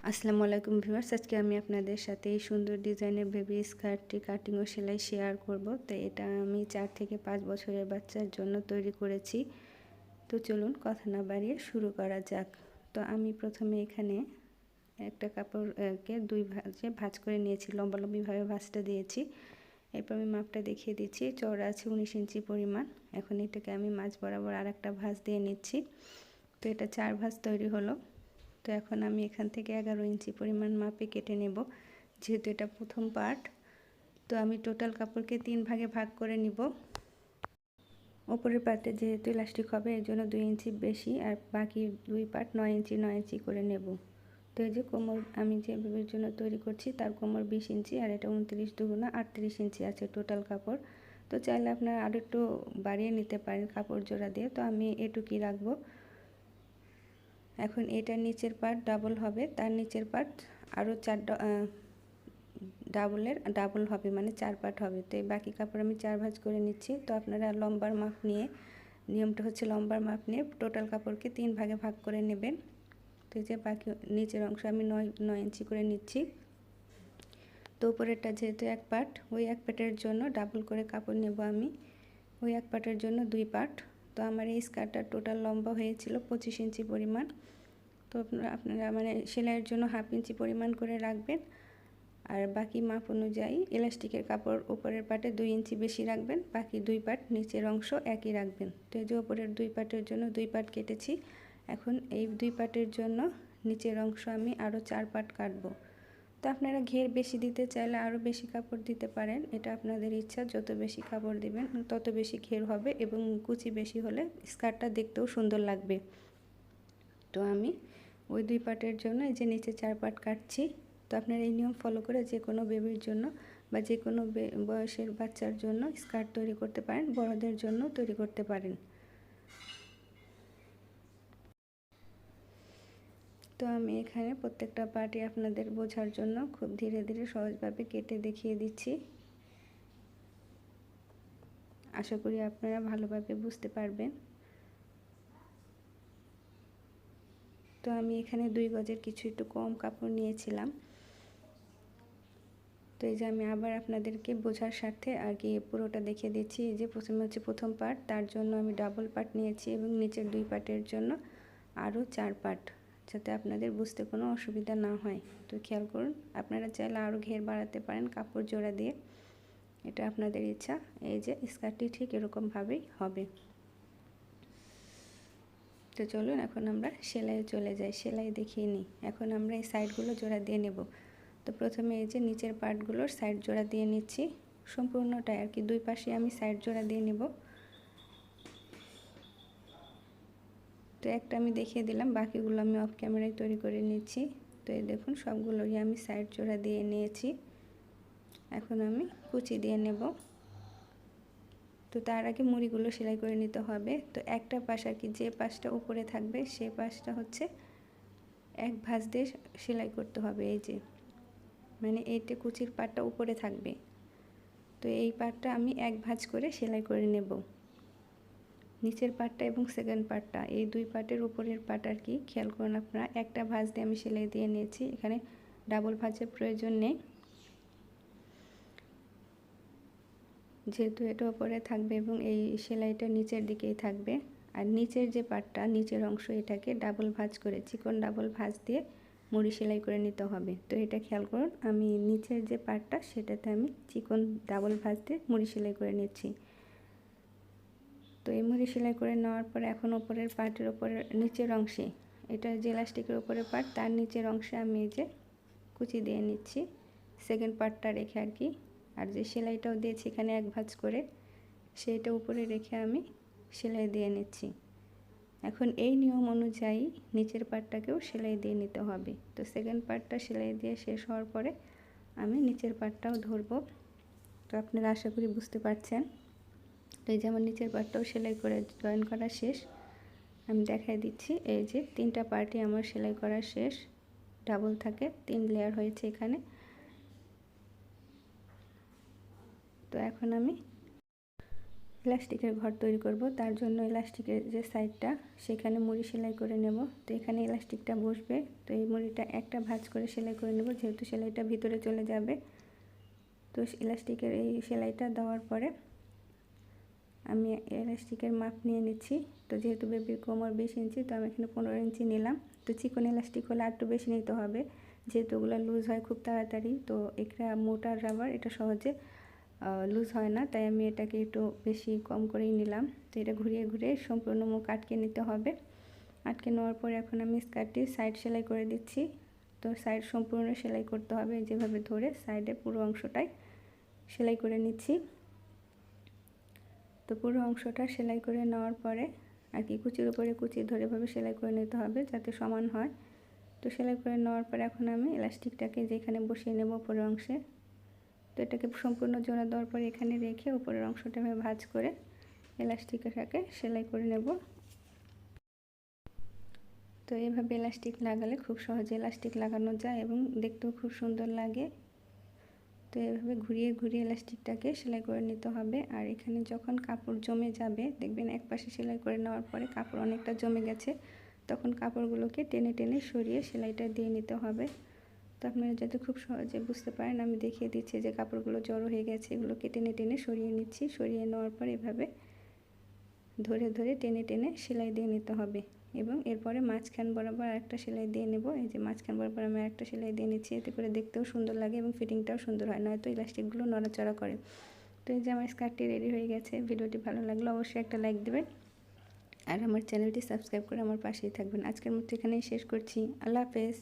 আসসালামু আলাইকুম ভিউয়ার্স, আজকে আমি আপনাদের সাথে এই সুন্দর ডিজাইনের বেবি স্কার্টটি কাটিং ও সেলাই শেয়ার করব। তো এটা আমি 4 থেকে 5 বছরের বাচ্চার জন্য তৈরি করেছি। তো চলুন কথা না বাড়িয়ে শুরু করা যাক। তো আমি প্রথমে এখানে একটা কাপড়কে দুই ভাঁজে ভাঁজ করে নিয়েছি, লম্বালম্বিভাবে ভাঁজটা দিয়েছি। এরপর আমি মাপটা দেখিয়ে দিচ্ছি, চওড়া আছে 19 ইঞ্চি পরিমাণ। এখন এটাকে আমি মাঝ বরাবর আর একটা ভাঁজ দিয়ে নিচ্ছি। তো এটা 4 ভাঁজ তৈরি হলো। তো এখন আমি এখান থেকে 11 ইঞ্চি পরিমাণ মাপে কেটে নেব, যেহেতু এটা প্রথম পার্ট। তো আমি টোটাল কাপড়কে 3 ভাগে ভাগ করে নিব। ওপরের পার্টে যেহেতু ইলাস্টিক হবে এর জন্য 2 ইঞ্চি বেশি, আর বাকি 2 পার্ট 9 ইঞ্চি 9 ইঞ্চি করে নেব। তো এই যে কোমর আমি যে বেবির জন্য তৈরি করছি তার কোমর 20 ইঞ্চি, আর এটা 29 দুগুণা 38 ইঞ্চি আছে টোটাল কাপড়। তো চাইলে আপনারা আরও একটু বাড়িয়ে নিতে পারেন কাপড় জোড়া দিয়ে। তো আমি এটুকুই রাখবো। এখন এটার নিচের পার্ট ডাবল হবে, তার নিচের পার্ট আরও ডাবল হবে, মানে 4 পার্ট হবে। তো এই বাকি কাপড় আমি 4 ভাঁজ করে নিচ্ছি। তো আপনারা লম্বার মাপ নিয়ে, নিয়মটা হচ্ছে লম্বার মাপ নিয়ে টোটাল কাপড়কে 3 ভাগে ভাগ করে নেবেন। তো এই যে বাকি নিচের অংশ আমি 9 ইঞ্চি করে নিচ্ছি। তো উপরেরটা যেহেতু 1 পার্ট, ওই 1 পার্টের জন্য ডাবল করে কাপড় নেব আমি, ওই 1 পার্টের জন্য 2 পার্ট। তো আমার এই স্কার্টটার টোটাল লম্বা হয়েছিল 25 ইঞ্চি পরিমাণ। তো আপনারা মানে সেলাইয়ের জন্য 1/2 ইঞ্চি পরিমাণ করে রাখবেন, আর বাকি মাপ অনুযায়ী ইলাস্টিকের কাপড় উপরের পার্টে 2 ইঞ্চি বেশি রাখবেন, বাকি 2 পার্ট নিচের অংশ একই রাখবেন। তো এই যে উপরের 2 পার্টের জন্য 2 পার্ট কেটেছি। এখন এই 2 পার্টের জন্য নিচের অংশ আমি আরও 4 পার্ট কাটবো। তো আপনারা ঘের বেশি দিতে চাইলে আরও বেশি কাপড় দিতে পারেন, এটা আপনাদের ইচ্ছা। যত বেশি কাপড় দিবেন তত বেশি ঘের হবে, এবং কুচি বেশি হলে স্কার্টটা দেখতেও সুন্দর লাগবে। তো আমি ওই 2 পার্টের জন্য এই যে নিচে 4 পার্ট কাটছি। তো আপনারা এই নিয়ম ফলো করে যে কোনো বেবির জন্য বা যে কোনো বয়সের বাচ্চার জন্য স্কার্ট তৈরি করতে পারেন, বড়দের জন্য তৈরি করতে পারেন। তো আমি এখানে প্রত্যেকটা পার্টই আপনাদের বোঝার জন্য খুব ধীরে ধীরে সহজভাবে কেটে দেখিয়ে দিচ্ছি। আশা করি আপনারা ভালোভাবে বুঝতে পারবেন। তো আমি এখানে 2 গজের কিছু একটু কম কাপড় নিয়েছিলাম। তো এই যে আমি আবার আপনাদেরকে বোঝার স্বার্থে আর কি পুরোটা দেখিয়ে দিচ্ছি। এই যে প্রথমে হচ্ছে প্রথম পার্ট, তার জন্য আমি ডাবল পার্ট নিয়েছি, এবং নিচের 2 পার্টের জন্য আরও 4 পার্ট, যাতে আপনাদের বুঝতে কোনো অসুবিধা না হয়। তো খেয়াল করুন, আপনারা চাইলে আরও ঘের বাড়াতে পারেন কাপড় জোড়া দিয়ে, এটা আপনাদের ইচ্ছা। এই যে স্কার্টটি ঠিক এরকমভাবেই হবে। তো চলুন এখন আমরা সেলাই চলে যাই, সেলাই দেখিয়ে নিই। এখন আমরা এই সাইডগুলো জোড়া দিয়ে নেব। তো প্রথমে এই যে নিচের পার্টগুলোর সাইড জোড়া দিয়ে নিচ্ছি, সম্পূর্ণটাই আর কি, 2 পাশে আমি সাইড জোড়া দিয়ে নেব। তো একটা আমি দেখিয়ে দিলাম, বাকিগুলো আমি অফ ক্যামেরায় তৈরি করে নিচ্ছি। তো এই দেখুন সবগুলোই আমি সাইড জোড়া দিয়ে নিয়েছি। এখন আমি কুচি দিয়ে নেব। তো তার আগে মুড়িগুলো সেলাই করে নিতে হবে। তো একটা পাশ আর কি, যে পাশটা উপরে থাকবে সে পাশটা হচ্ছে 1 ভাঁজ দিয়ে সেলাই করতে হবে। এই যে মানে এইটা কুচির পাটটা উপরে থাকবে, তো এই পাটটা আমি 1 ভাঁজ করে সেলাই করে নেব। নিচের পাটটা এবং সেকেন্ড পাটটা, এই 2 পাটের উপরের পাট আর কি, খেয়াল করুন আপনারা, একটা ভাঁজ দিয়ে আমি সেলাই দিয়ে নিয়েছি। এখানে ডাবল ভাঁজের প্রয়োজন নেই, যেহেতু এটা উপরে থাকবে এবং এই সেলাইটা নিচের দিকেই থাকবে। আর নিচের যে পাটটা, নিচের অংশ, এটাকে ডাবল ভাঁজ করে চিকন ডাবল ভাঁজ দিয়ে মুড়ি সেলাই করে নিতে হবে। তো এটা খেয়াল করুন, আমি নিচের যে পাটটা সেটাতে আমি চিকন ডাবল ভাঁজ দিয়ে মুড়ি সেলাই করে নিচ্ছি। তো এই মুড়ি সেলাই করে নেওয়ার পরে এখন উপরের পার্টের উপরের নিচের অংশে, এটা যে ইলাস্টিকের উপরের পার্ট, তার নিচের অংশে আমি এই যে কুচি দিয়ে নিচ্ছি, সেকেন্ড পার্টটা রেখে আর কি। আর যে সেলাইটাও দিয়েছি এখানে 1 ভাঁজ করে, সেইটা উপরে রেখে আমি সেলাই দিয়ে নিচ্ছি। এখন এই নিয়ম অনুযায়ী নিচের পার্টটাকেও সেলাই দিয়ে নিতে হবে। তো সেকেন্ড পার্টটা সেলাই দিয়ে শেষ হওয়ার পরে আমি নিচের পার্টটাও ধরবো। তো আপনারা আশা করি বুঝতে পারছেন। তো এই যে আমার নিচের পার্টটাও সেলাই করে জয়েন করা শেষ, আমি দেখাই দিচ্ছি। এই যে 3টা পার্টই আমার সেলাই করা শেষ, ডাবল থাকে, 3 লেয়ার হয়েছে এখানে। তো এখন আমি ইলাস্টিকের ঘর তৈরি করব, তার জন্য ইলাস্টিকের যে সাইডটা সেখানে মুড়ি সেলাই করে নেব। তো এখানে ইলাস্টিকটা বসবে, তো এই মুড়িটা একটা ভাঁজ করে সেলাই করে নেব, যেহেতু সেলাইটা ভিতরে চলে যাবে। তো ইলাস্টিকের এই সেলাইটা দেওয়ার পরে আমি ইলাস্টিকের মাপ নিয়ে নিচ্ছি। তো যেহেতু বেবির কোমর 20 ইঞ্চি, তো আমি এখানে 15 ইঞ্চি নিলাম। তো চিকন ইলাস্টিক হলে একটু বেশি নিতে হবে, যেহেতু ওগুলো লুজ হয় খুব তাড়াতাড়ি। তো এটা মোটা রাবার, এটা সহজে লুজ হয় না, তাই আমি এটাকে একটু বেশি কম করেই নিলাম। তো এটা ঘুরিয়ে ঘুরিয়ে সম্পূর্ণ মুখ আটকে নিতে হবে। আটকে নেওয়ার পরে এখন আমি স্কার্টটি সাইড সেলাই করে দিচ্ছি। তো সাইড সম্পূর্ণ সেলাই করতে হবে, যেভাবে ধরে সাইডে পুরো অংশটাই সেলাই করে নিচ্ছি। তো পুরো অংশটা সেলাই করে নেওয়ার পরে আর কি কুচির উপরে কুচি ধরে এভাবে সেলাই করে নিতে হবে যাতে সমান হয়। তো সেলাই করে নেওয়ার পরে এখন আমি ইলাস্টিকটাকে যেখানে বসিয়ে নেব উপরের অংশে, তো এটাকে সম্পূর্ণ জোড়া দেওয়ার পরে এখানে রেখে উপরের অংশটা ভাঁজ করে ইলাস্টিকটাকে সেলাই করে নেব। তো এইভাবে ইলাস্টিক লাগালে খুব সহজে ইলাস্টিক লাগানো যায় এবং দেখতেও খুব সুন্দর লাগে। তো এইভাবে ঘুরিয়ে ঘুরিয়ে ইলাস্টিকটাকে সেলাই করে নিতে হবে। আর এখানে যখন কাপড় জমে যাবে, দেখবেন এক পাশে সেলাই করে নেওয়ার পরে কাপড় অনেকটা জমে গেছে, তখন কাপড়গুলোকে টেনে টেনে সরিয়ে সেলাইটা দিয়ে নিতে হবে। তো আপনারা যাতে খুব সহজে বুঝতে পারেন, আমি দেখিয়ে দিচ্ছি যে কাপড়গুলো জড়ো হয়ে গেছে, এগুলোকে টেনে টেনে সরিয়ে নিচ্ছি। সরিয়ে নেওয়ার পর এভাবে ধরে ধরে টেনে টেনে সেলাই দিয়ে নিতে হবে এবং এরপরে মাঝখান বরাবর আরেকটা সেলাই দিয়ে নেব। এই যে মাঝখান বরাবর আমি আরেকটা সেলাই দিয়ে নিচ্ছি, এতে করে দেখতেও সুন্দর লাগে এবং ফিটিংটাও সুন্দর হয়, নয়তো ইলাস্টিকগুলো নড়াচড়া করে। তো এই যে আমার স্কার্টটি রেডি হয়ে গেছে। ভিডিওটি ভালো লাগলে অবশ্যই একটা লাইক দেবেন আর আমার চ্যানেলটি সাবস্ক্রাইব করে আমার পাশেই থাকবেন। আজকের মতো এখানেই শেষ করছি। আল্লাহ হাফেজ।